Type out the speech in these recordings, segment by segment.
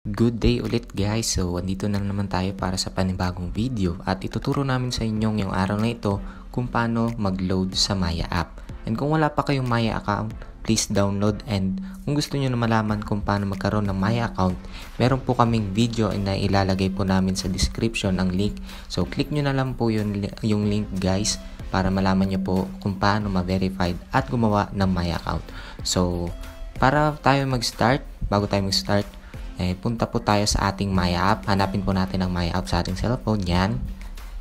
Good day ulit guys. So, andito na naman tayo para sa panibagong video at ituturo namin sa inyong yung araw na ito kung paano mag-load sa Maya app. And kung wala pa kayong Maya account, please download, and kung gusto nyo na malaman kung paano magkaroon ng Maya account, meron po kaming video na ilalagay po namin sa description ang link. So, click nyo na lang po yung link guys para malaman nyo po kung paano ma-verified at gumawa ng Maya account. So, para tayo mag-start, bago tayo mag-start, punta po tayo sa ating Maya app. Hanapin po natin ang Maya app sa ating cellphone. Yan.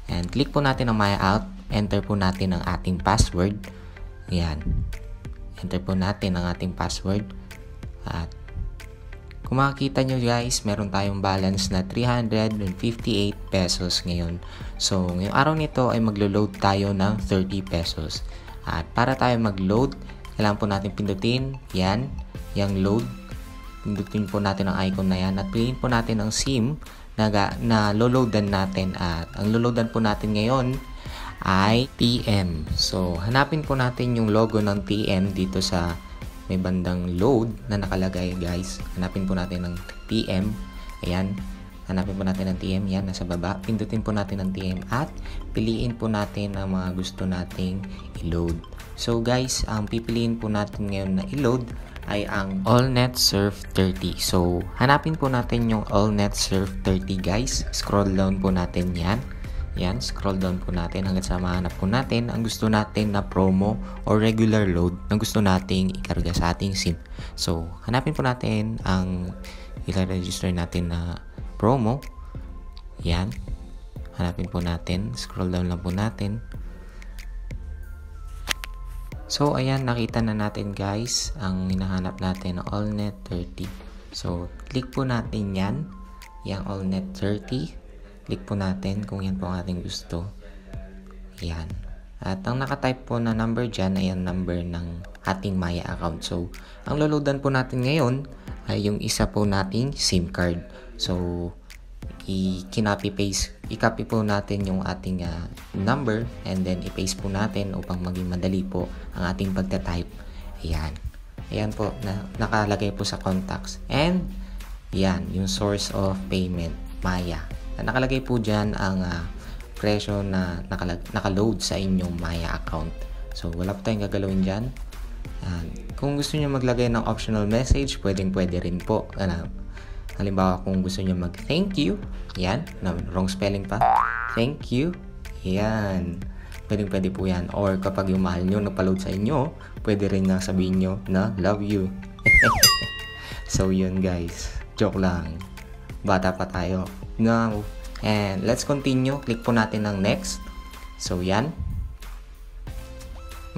And click po natin ang Maya app. Enter po natin ang ating password. Yan. Enter po natin ang ating password. At kung makikita nyo guys, meron tayong balance na 358 pesos ngayon. So, ngayong araw nito ay maglo-load tayo ng 30 pesos. At para tayo mag-load, kailangan po natin pindutin. Yan. Yung load. Pindutin po natin ang icon na yan at piliin po natin ang SIM na loloadan natin, at ang loloadan po natin ngayon ay TM. So, hanapin po natin yung logo ng TM dito sa may bandang load na nakalagay guys. Hanapin po natin ng TM. Ayan. Hanapin po natin ng TM. Yan, nasa baba. Pindutin po natin ang TM at piliin po natin ang mga gusto nating i-load. So guys, ang pipiliin po natin ngayon na i-load ay ang AllNet Surf 30. So, hanapin po natin yung AllNet Surf 30 guys. Scroll down po natin yan. Yan, scroll down po natin hanggang sa mahanap po natin ang gusto natin na promo or regular load na gusto nating ikarga sa ating SIM. So, hanapin po natin ang i-register natin na promo. Yan. Hanapin po natin. Scroll down lang po natin. So, ayan, nakita na natin guys ang hinahanap natin ng AllNet 30. So, click po natin yan. Yang AllNet 30. Click po natin kung yan po ang ating gusto. Yan. At ang nakatype po na number dyan ay ang number ng ating Maya account. So, ang loloadan po natin ngayon ay yung isa po nating SIM card. So, i-copy po natin yung ating number and then i-paste po natin upang maging madali po ang ating pagta-type. Ayan. Ayan po, nakalagay po sa contacts. And, yan, yung source of payment, Maya. Nakalagay po dyan ang presyo na nakaload sa inyong Maya account. So, wala po tayong gagalawin dyan. Kung gusto nyo maglagay ng optional message, pwede rin po. Halimbawa, kung gusto nyo mag-thank you, yan, wrong spelling pa, thank you, yan, pwede po yan. Or kapag yung mahal nyo napaload sa inyo, pwede rin na sabihin nyo na love you. So, yun guys, joke lang, bata pa tayo. Now, and let's continue. Click po natin ng next. So, yan.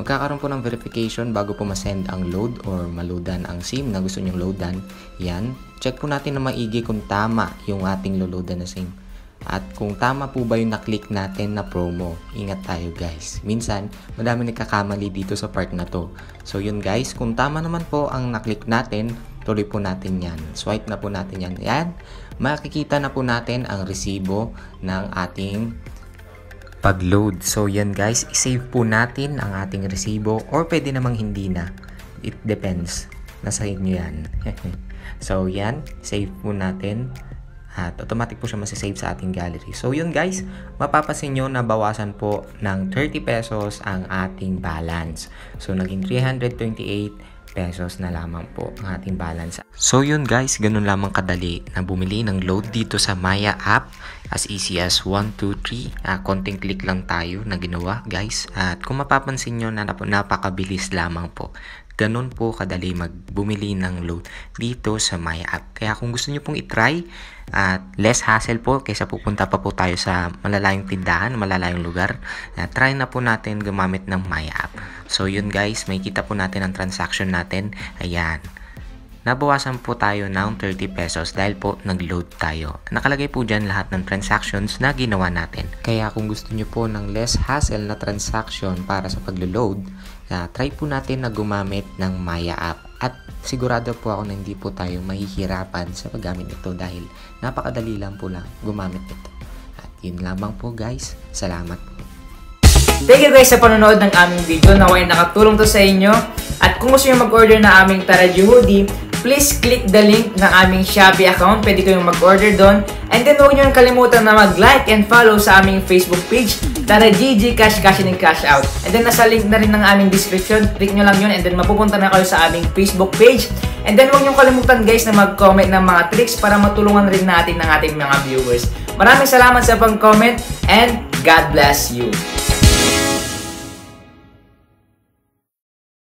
Magkakaroon po ng verification bago po masend ang load or maloadan ang SIM na gusto nyong loadan. Yan. Check po natin na maigi kung tama yung ating loloadan na SIM. At kung tama po ba yung na-click natin na promo. Ingat tayo guys. Minsan, madami nagkakamali dito sa part na to. So yun guys, kung tama naman po ang na-click natin, tuloy po natin yan. Swipe na po natin yan. Yan. Makikita na po natin ang resibo ng ating pag-load. So yan guys, i-save po natin ang ating resibo or pwede namang hindi na. It depends. Nasa inyo yan. So yan, save po natin at automatic po siya masisave sa ating gallery. So yun guys, mapapasin nyo na bawasan po ng 30 pesos ang ating balance. So naging 328 pesos na lamang po ang ating balance. So yun guys, ganun lamang kadali na bumili ng load dito sa Maya app. As easy as 1, 2, 3. Konting click lang tayo na ginawa guys. At kung mapapansin nyo na napakabilis lamang po. Ganun po kadali bumili ng load dito sa Maya app. Kaya kung gusto nyo pong itry, at less hassle po kaysa pupunta pa po tayo sa malalayong tindahan, malalayong lugar, try na po natin gumamit ng Maya app. So yun guys, may kita po natin ang transaction natin. Ayan. Nabawasan po tayo ng 30 pesos dahil po nag-load tayo. Nakalagay po dyan lahat ng transactions na ginawa natin. Kaya kung gusto nyo po ng less hassle na transaction para sa paglo-load, try po natin na gumamit ng Maya app. At sigurado po ako na hindi po tayo mahihirapan sa paggamit nito dahil napakadali lang po lang gumamit nito. At yun lamang po guys. Salamat po. Thank you guys sa panonood ng aming video. Naway nakatulong to sa inyo. At kung gusto nyo mag-order na aming Tara G hoodie, please click the link ng aming Shopee account. Pwede kayong mag-order doon. And then huwag nyo kalimutan na mag-like and follow sa aming Facebook page. Tara GG Cash Cash in and Cash Out. And then nasa link na rin ng aming description. Click nyo lang yun and then mapupunta na kayo sa aming Facebook page. And then huwag nyo kalimutan guys na mag-comment ng mga tricks para matulungan rin natin ng ating mga viewers. Maraming salamat sa pag-comment and God bless you.